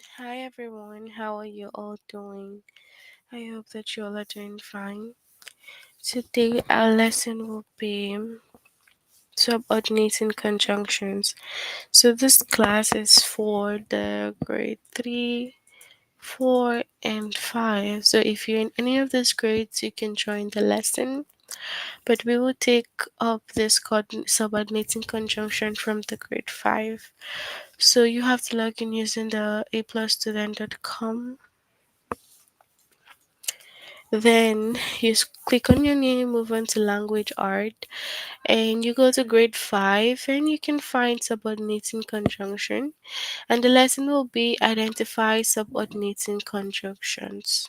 Hi everyone, how are you all doing? I hope that you all are doing fine. Today our lesson will be subordinating conjunctions. So this class is for the grade 3, 4 and 5. So if you're in any of these grades you can join the lesson. But we will take up this subordinating conjunction from the grade 5. So you have to log in using the aplusstudent.com. Then you click on your name, move on to language art, and you go to grade 5 and you can find subordinating conjunction. And the lesson will be identify subordinating conjunctions.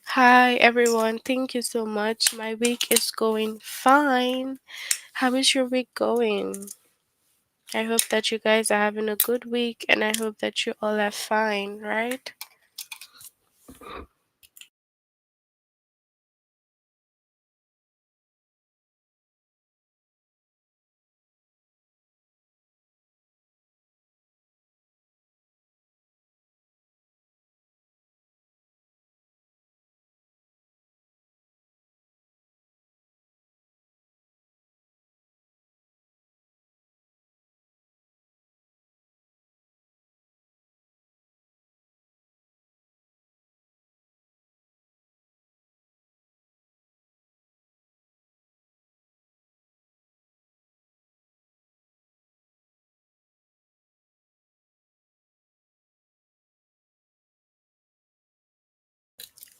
Hi everyone, thank you so much. My week is going fine. How is your week going? I hope that you guys are having a good week and I hope that you all are fine, right?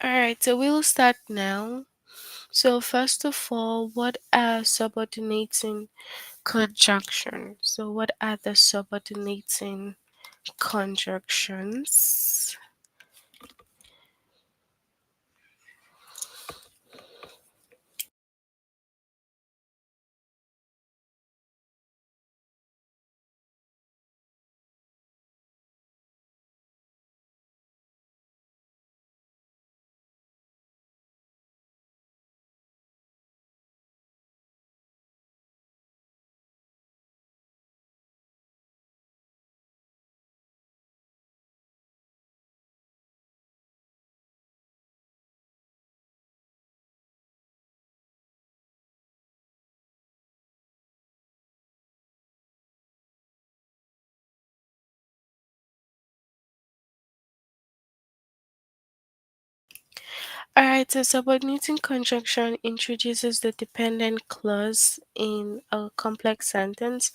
Alright, so we'll start now. So first of all, what are subordinating conjunctions? So what are the subordinating conjunctions? Alright, so subordinating conjunction introduces the dependent clause in a complex sentence.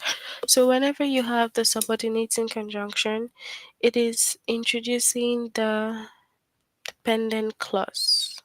So whenever you have the subordinating conjunction, it is introducing the dependent clause.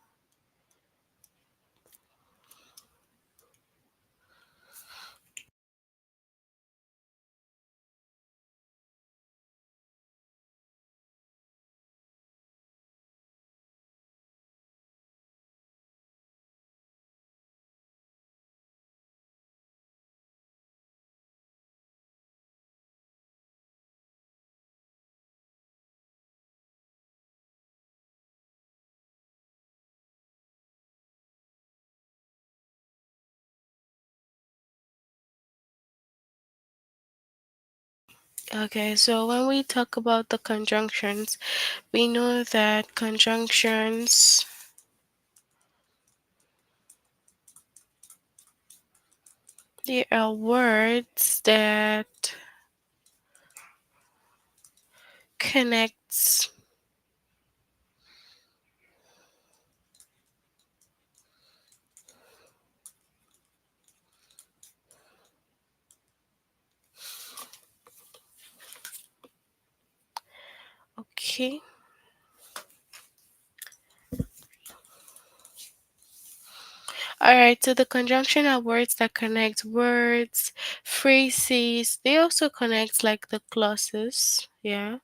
Okay, so when we talk about the conjunctions, we know that conjunctions they are words that connects okay. Alright, so the conjunction are words that connect words, phrases. They also connect like the clauses. Yeah.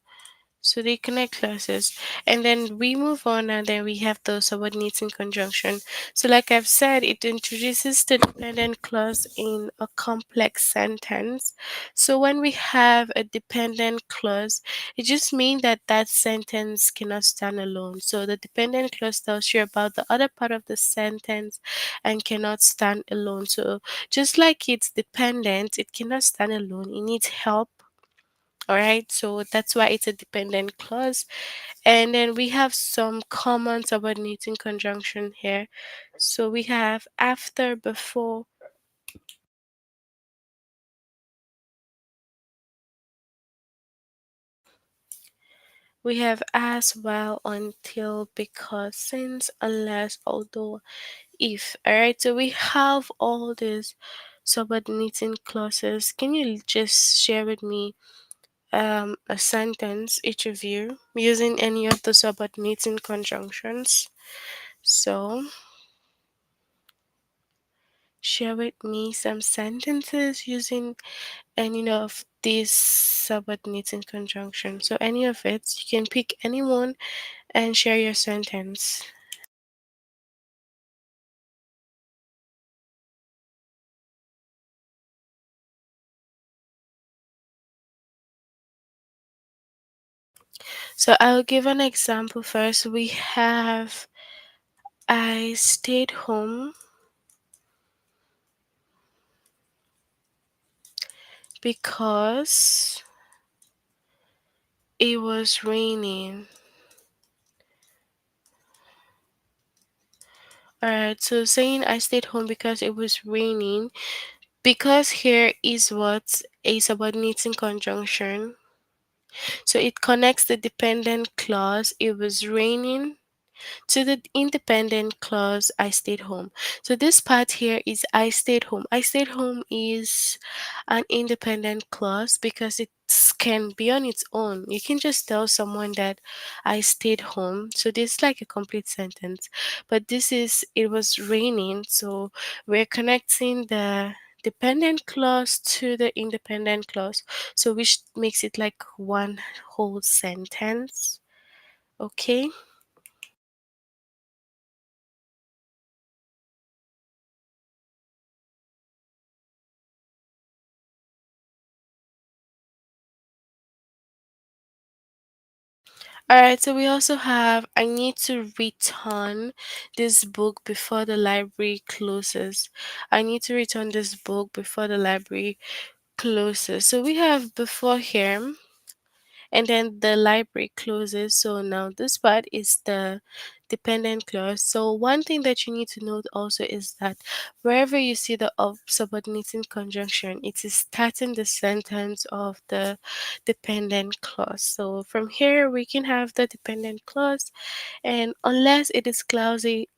So they connect clauses. And then we move on and then we have the subordinating conjunction. So like I've said, it introduces the dependent clause in a complex sentence. So when we have a dependent clause, it just means that that sentence cannot stand alone. So the dependent clause tells you about the other part of the sentence and cannot stand alone. So just like it's dependent, it cannot stand alone. It needs help. All right, so that's why it's a dependent clause. And then we have some common subordinating conjunction here. So we have after, before, we have as, well, until, because, since, unless, although, if. All right, so we have all these subordinating clauses. Can you just share with me a sentence, each of you, using any of the subordinating conjunctions? So share with me some sentences using any of these subordinating conjunctions. So any of it, you can pick anyone and share your sentence. So I'll give an example first. We have I stayed home because it was raining. Alright, so saying I stayed home because it was raining, because here is what a subordinating conjunction. So it connects the dependent clause, it was raining, to the independent clause, I stayed home. So this part here is I stayed home. I stayed home is an independent clause because it can be on its own. You can just tell someone that I stayed home. So this is like a complete sentence. But this is it was raining. So we're connecting the dependent clause to the independent clause. So which makes it like one whole sentence. Okay. All right, so we also have I need to return this book before the library closes. I need to return this book before the library closes. So we have before here and then the library closes. So now this part is the dependent clause. So one thing that you need to note also is that wherever you see the of subordinating conjunction, it is starting the sentence of the dependent clause. So from here we can have the dependent clause, and unless it is cloudy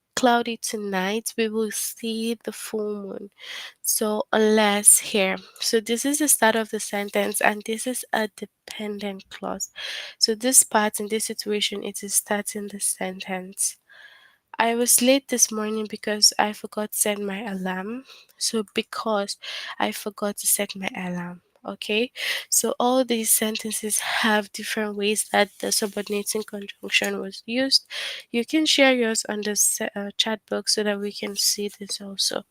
tonight, we will see the full moon. So unless here. So this is the start of the sentence and this is a dependent clause. So this part in this situation it is starting the sentence. I was late this morning because I forgot to set my alarm. So because I forgot to set my alarm. Okay, so all these sentences have different ways that the subordinating conjunction was used. You can share yours on the chat box so that we can see this also.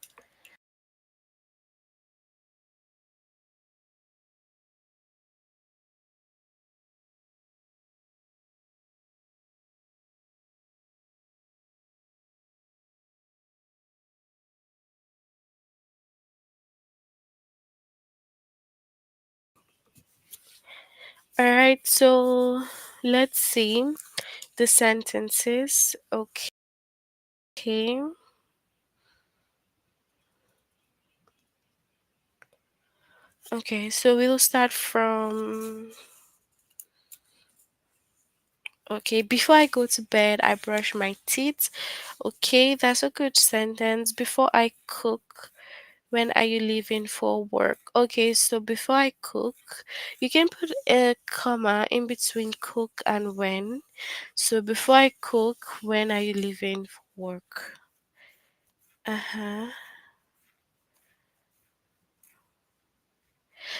All right, so let's see the sentences. Okay. Okay, so we'll start from okay, before I go to bed, I brush my teeth. Okay, that's a good sentence. Before I cook, when are you leaving for work? Okay, so before I cook, you can put a comma in between cook and when. So before I cook, when are you leaving for work? Uh huh.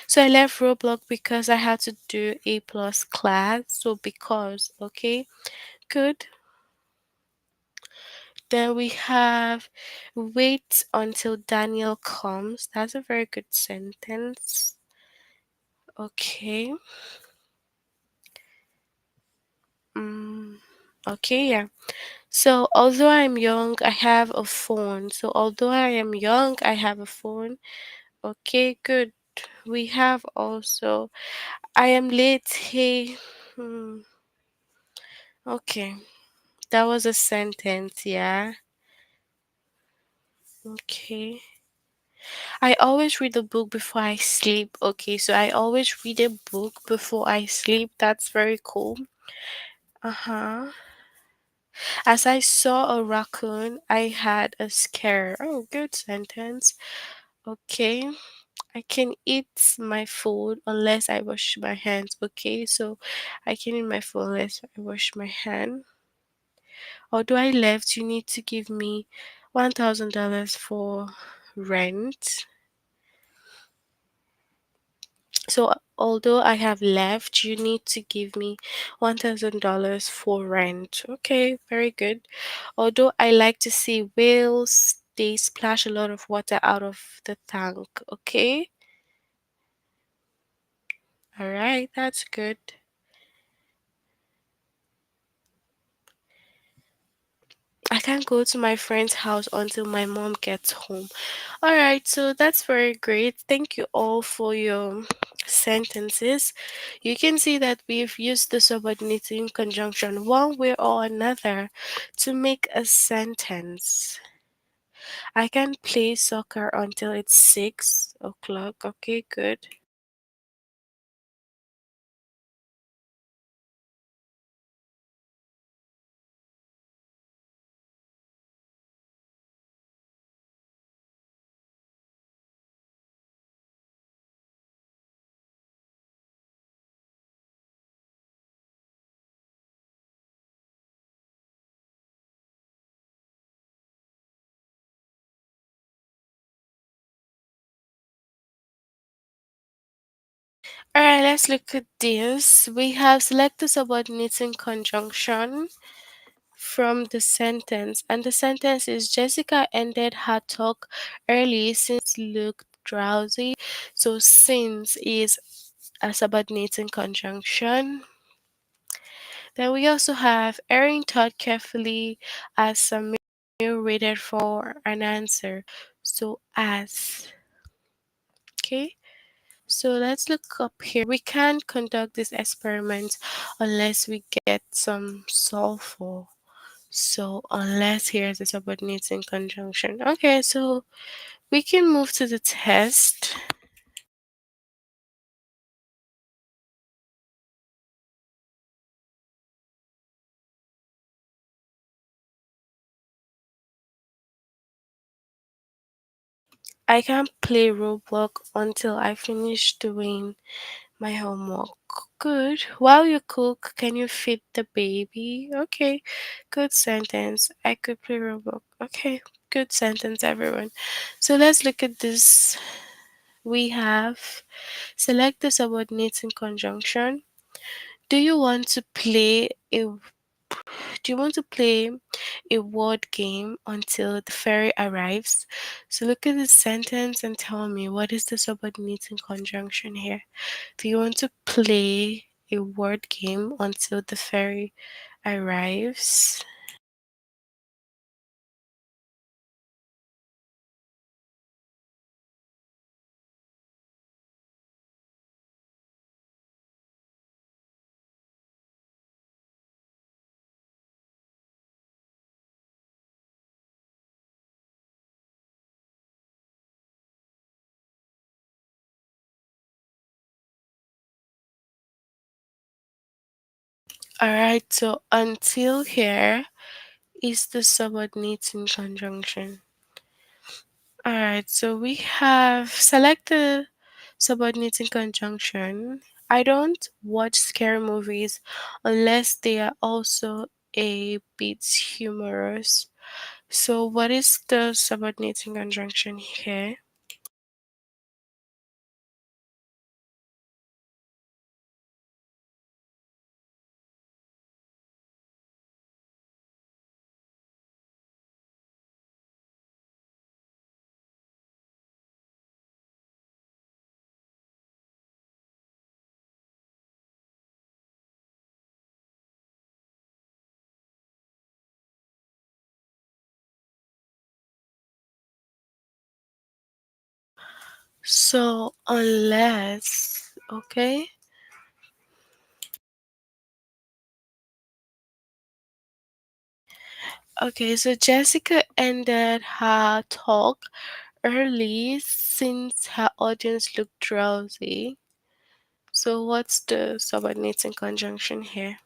So I left Roblox because I had to do A plus class. So because, okay, good. Then we have wait until Daniel comes. That's a very good sentence. Okay. Mm, okay, yeah. So although I'm young, I have a phone. So although I am young, I have a phone. Okay, good. We have also I am late. Hey. Hmm. Okay. That was a sentence, yeah. Okay. I always read a book before I sleep. Okay, so I always read a book before I sleep. That's very cool. Uh-huh. As I saw a raccoon, I had a scare. Oh, good sentence. Okay. I can eat my food unless I wash my hands. Okay, so I can eat my food unless I wash my hand. Although I left, you need to give me $1,000 for rent. So although I have left, you need to give me $1,000 for rent. Okay, very good. Although I like to see whales, they splash a lot of water out of the tank. Okay, all right, that's good. I can't go to my friend's house until my mom gets home. All right, so that's very great. Thank you all for your sentences. You can see that we've used the subordinating conjunction one way or another to make a sentence. I can play soccer until it's 6 o'clock. Okay, good. All right, let's look at this. We have select the subordinating conjunction from the sentence, and the sentence is Jessica ended her talk early since looked drowsy. So since is a subordinating conjunction. Then we also have Erin thought carefully as Samir waited for an answer. So as, okay. So let's look up here. We can't conduct this experiment unless we get some sulfur. So unless here's a subordinating conjunction. Okay, so we can move to the test. I can't play Roblox until I finish doing my homework. Good. While you cook, can you feed the baby? Okay. Good sentence. I could play Roblox. Okay. Good sentence, everyone. So let's look at this. We have select the subordinating conjunction. Do you want to play a Do you want to play a word game until the fairy arrives? So look at the sentence and tell me what is the subordinating conjunction here. Do you want to play a word game until the fairy arrives? Alright, so until here is the subordinating conjunction. Alright, so we have select the subordinating conjunction. I don't watch scary movies unless they are also a bit humorous. So, what is the subordinating conjunction here? So unless, okay. Okay, so Jessica ended her talk early since her audience looked drowsy. So what's the subordinating conjunction here?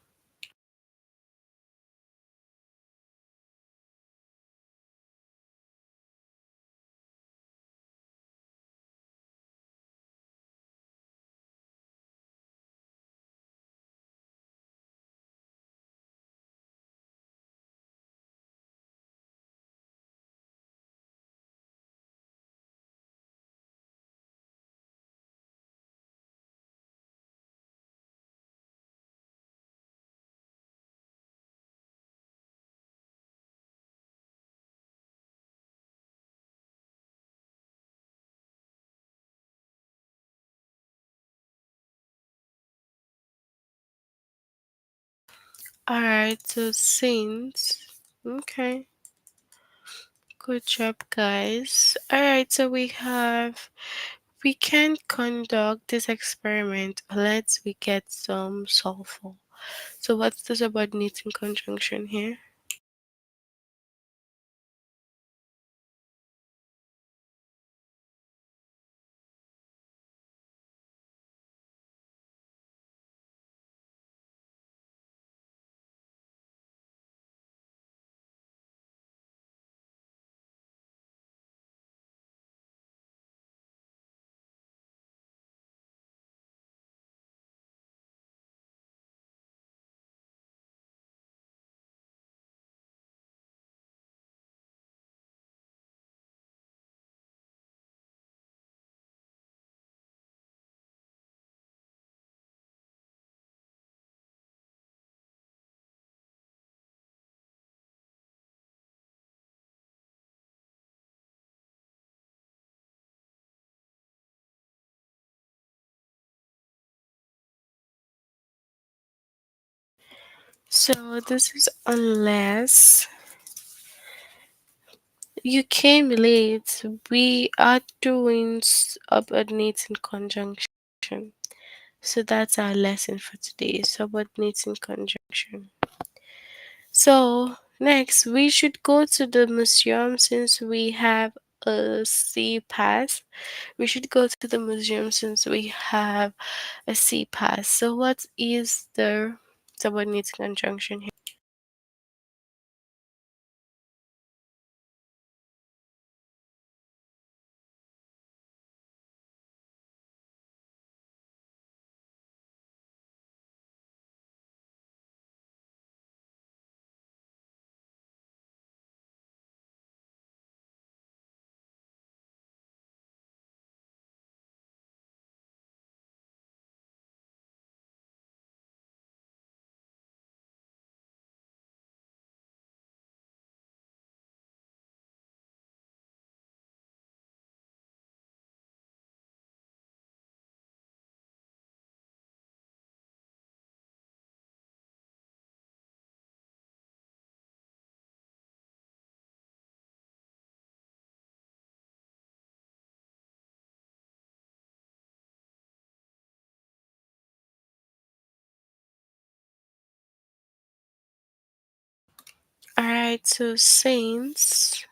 Alright, so since, okay, good job, guys. Alright, so we can conduct this experiment unless we get some sulfur. So what's the subordinating conjunction here? So this is unless you came late. We are doing subordinating conjunction. So that's our lesson for today, subordinating conjunction. So next we should go to the museum since we have a C pass. We should go to the museum since we have a C pass. So what is the subordinating conjunction here? Alright, so since,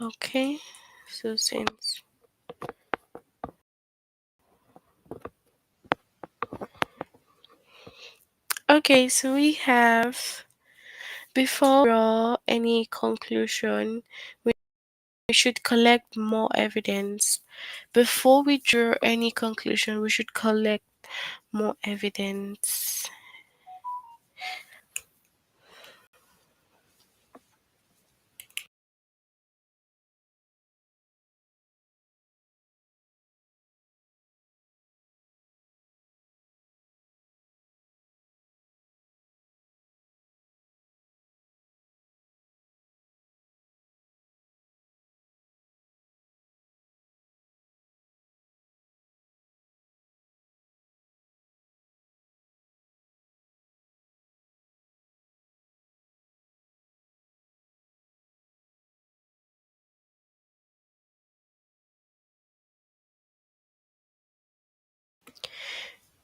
okay, so since, okay, so we have, before we draw any conclusion, we should collect more evidence. Before we draw any conclusion, we should collect more evidence.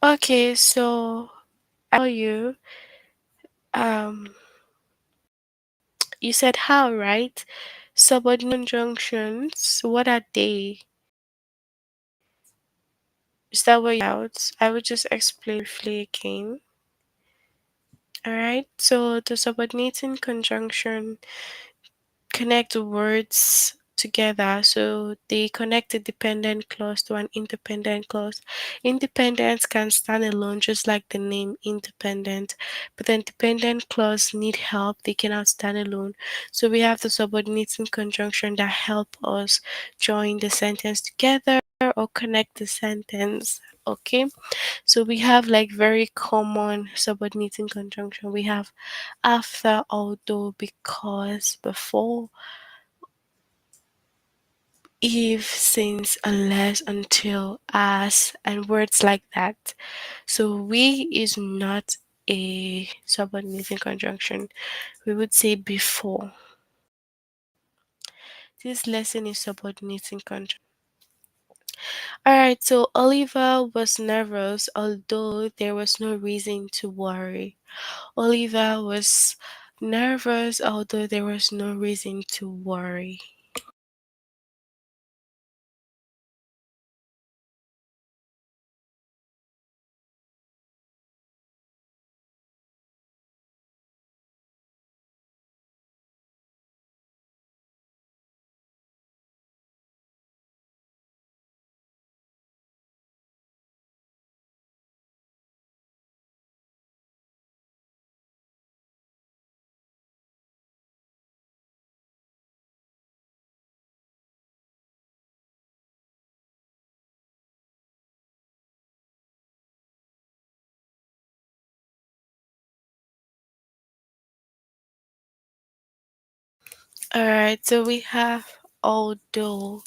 Okay, so I tell you, um, you said how, right? Subordinate conjunctions, what are they? Is that what you out? I will just explain briefly again. Alright, so the subordinating conjunction connect words together. So they connect a dependent clause to an independent clause. Independent can stand alone, just like the name independent, but then dependent clause need help. They cannot stand alone. So we have the subordinating conjunction that help us join the sentence together or connect the sentence. Okay, so we have like very common subordinating conjunction. We have after, although, because, before, if, since, unless, until, as, and words like that. So we is not a subordinating conjunction. We would say before. This lesson is subordinating conjunction. Alright, so Oliver was nervous, although there was no reason to worry. Oliver was nervous, although there was no reason to worry. Alright, so we have although.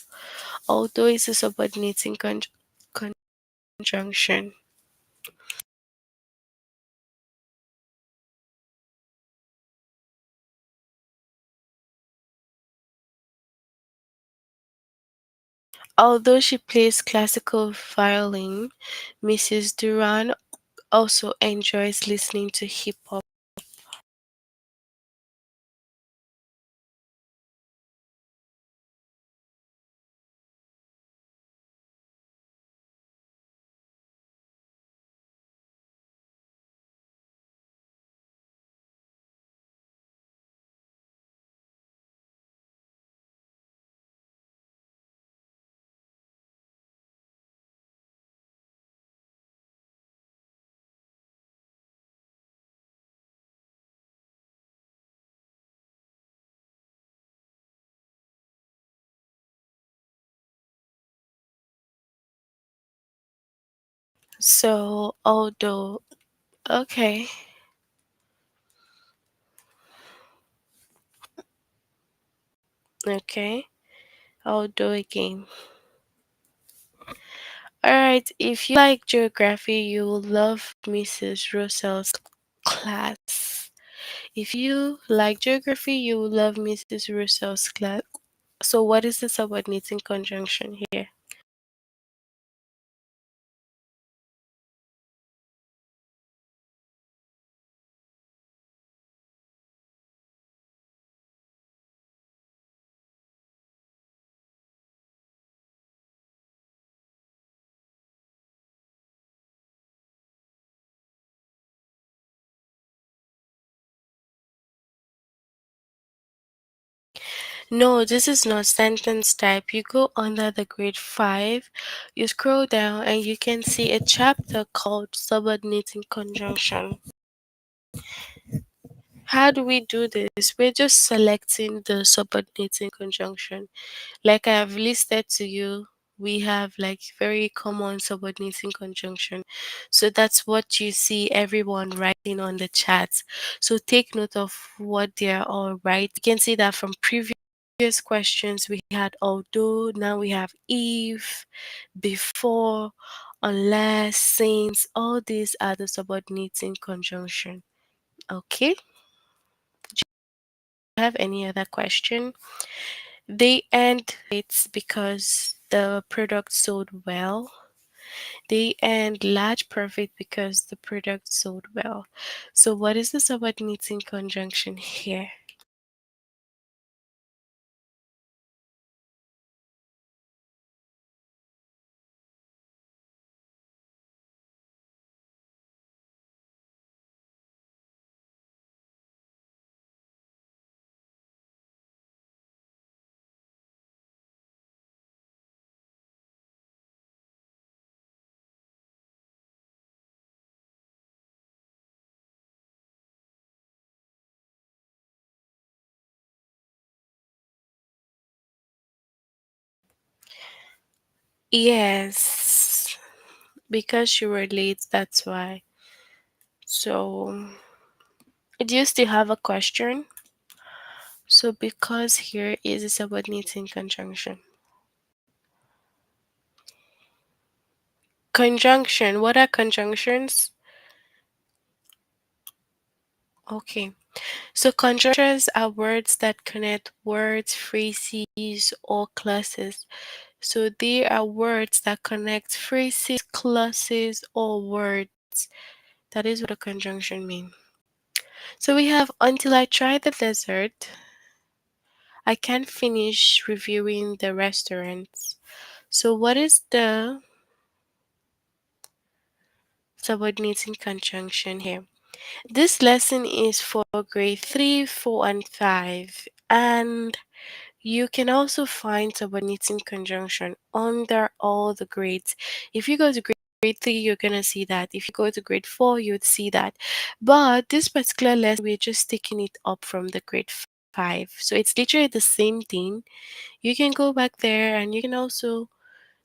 Although is a subordinating conjunction. Although she plays classical violin, Mrs. Duran also enjoys listening to hip hop. So, although, okay, okay, although again. Alright, if you like geography, you will love Mrs. Russell's class. If you like geography, you will love Mrs. Russell's class. So, what is the subordinating conjunction here? No, this is not sentence type. You go under the grade 5, you scroll down, and you can see a chapter called Subordinating Conjunction. How do we do this? We're just selecting the subordinating conjunction. Like I have listed to you, we have like very common subordinating conjunction. So that's what you see everyone writing on the chat. So take note of what they're all right. You can see that from previous questions we had although, now we have if, before, unless, since. All these are the subordinating conjunction. Okay. Have any other question? They end it's because the product sold well. They earned large profit because the product sold well. So, what is the subordinating conjunction here? Yes, because you were late, that's why. So, do you still have a question? So, because here is a subordinating conjunction. Conjunction. What are conjunctions? Okay. So conjunctions are words that connect words, phrases, or clauses. So they are words that connect phrases, clauses, or words. That is what a conjunction means. So we have until I try the dessert, I can't finish reviewing the restaurants. So what is the subordinating conjunction here? This lesson is for grade 3, 4, and 5. And you can also find subordinating conjunction under all the grades. If you go to grade 3, you're going to see that. If you go to grade 4, you'd see that. But this particular lesson, we're just taking it up from the grade 5. So it's literally the same thing. You can go back there and you can also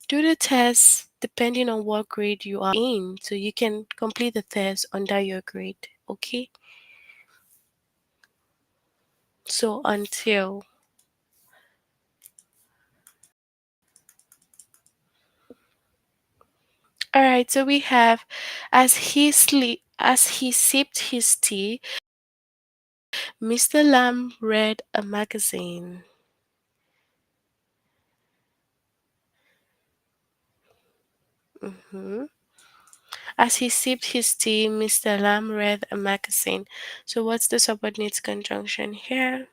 do the test depending on what grade you are in. So you can complete the test under your grade. Okay? So until all right, so we have as he sipped his tea, Mr. Lamb read a magazine. Mhm. As he sipped his tea, Mr. Lamb read a magazine. So what's the subordinate conjunction here?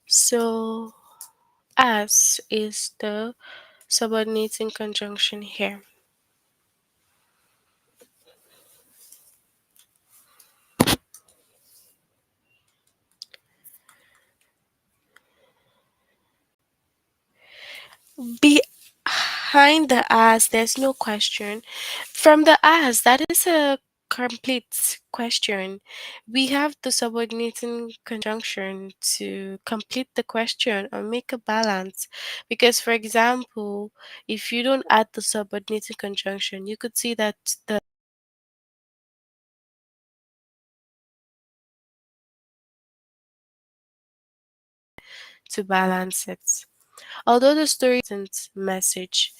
So as is the subordinating conjunction here. Behind the as, there's no question. From the as, that is a complete question. We have the subordinating conjunction to complete the question or make a balance. Because, for example, if you don't add the subordinating conjunction, you could see that the to balance it. Although the story isn't message,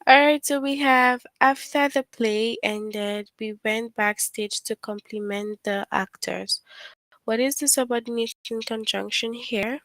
Alright, so we have after the play ended, we went backstage to compliment the actors. What is the subordination conjunction here?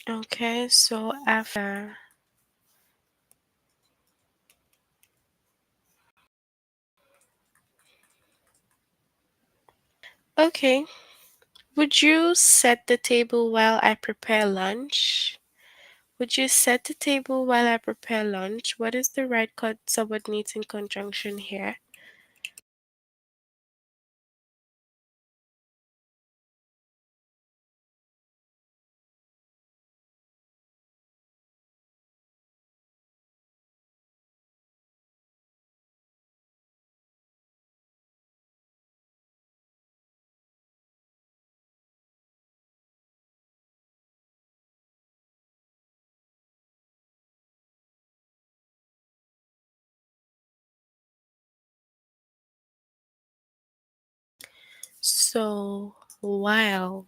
Okay, so after. Okay, would you set the table while I prepare lunch? Would you set the table while I prepare lunch? What is the right subordinating conjunction here? So, while.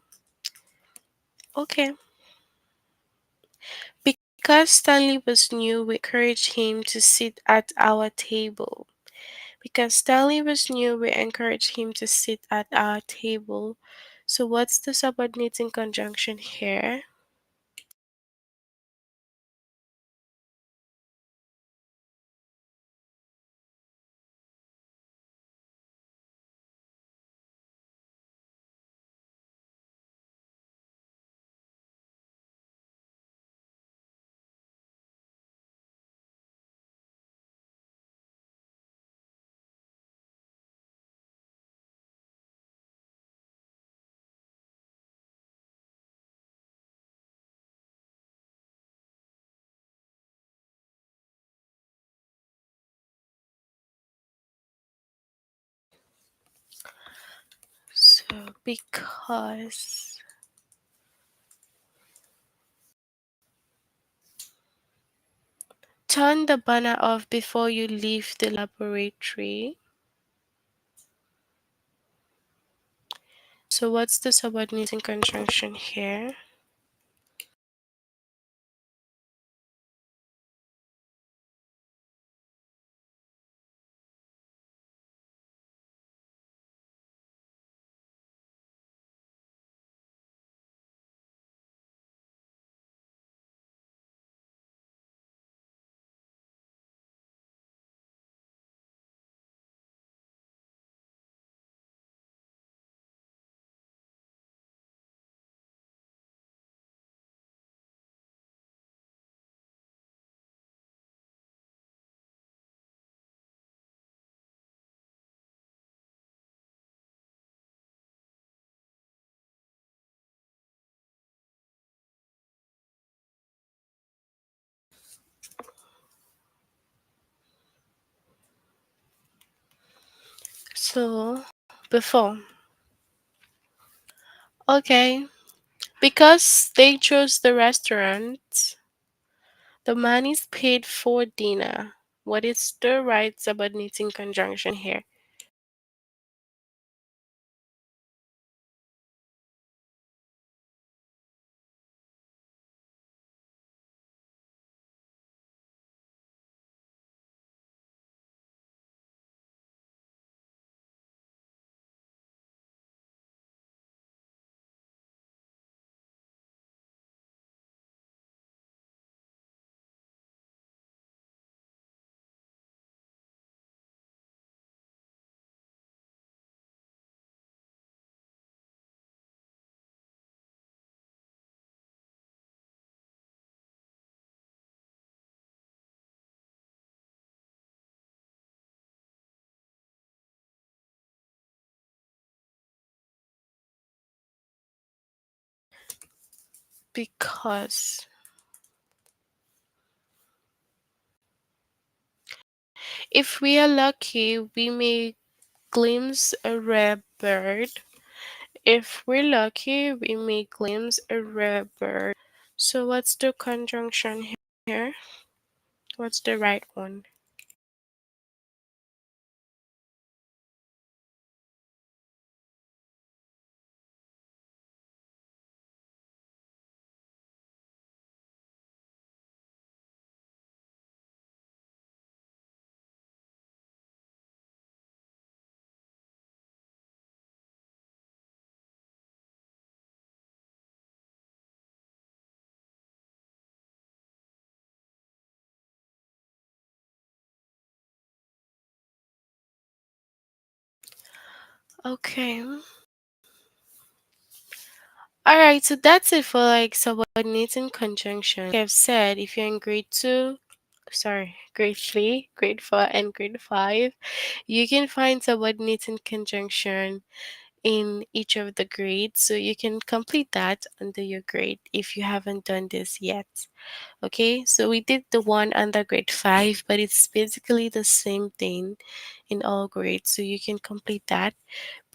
Okay. Because Stanley was new, we encouraged him to sit at our table. Because Stanley was new, we encouraged him to sit at our table. So, what's the subordinating conjunction here? So, because. Turn the burner off before you leave the laboratory. So, what's the subordinating conjunction here? So, before. Okay. Because they chose the restaurant, the man is paid for dinner. What is the right subordinating conjunction here? because if we are lucky, we may glimpse a rare bird. If we're lucky, we may glimpse a rare bird. So what's the conjunction here? What's the right one? Okay. All right, so that's it for like subordinating conjunction. Like I've said, if you're in grade 2, sorry, grade 3, grade 4, and grade 5, you can find subordinating conjunction in each of the grades. So you can complete that under your grade if you haven't done this yet. Okay, so we did the one under grade 5, but it's basically the same thing in all grades. So you can complete that.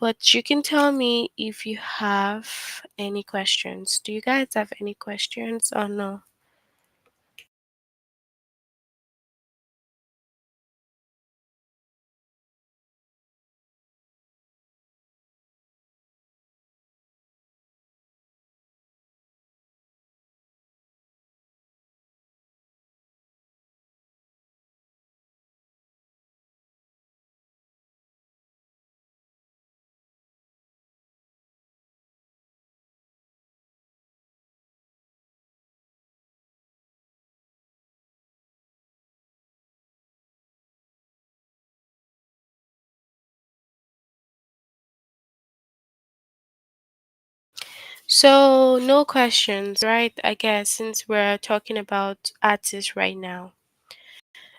But you can tell me if you have any questions. Do you guys have any questions or no? So, no questions, right? I guess since we're talking about artists right now.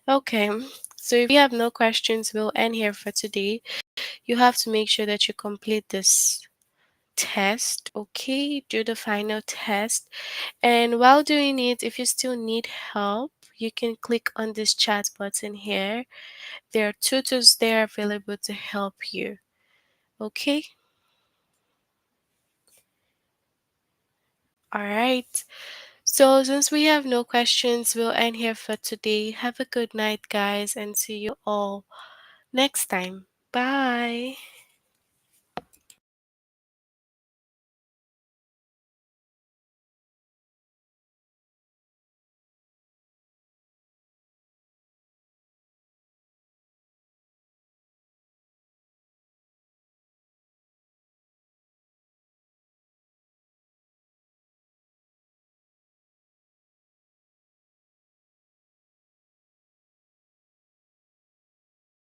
Okay, so if you have no questions, we'll end here for today. You have to make sure that you complete this test, okay? Do the final test. And while doing it, if you still need help, you can click on this chat button here. There are tutors there available to help you, okay? All right. So, since we have no questions, we'll end here for today. Have a good night, guys, and see you all next time. Bye.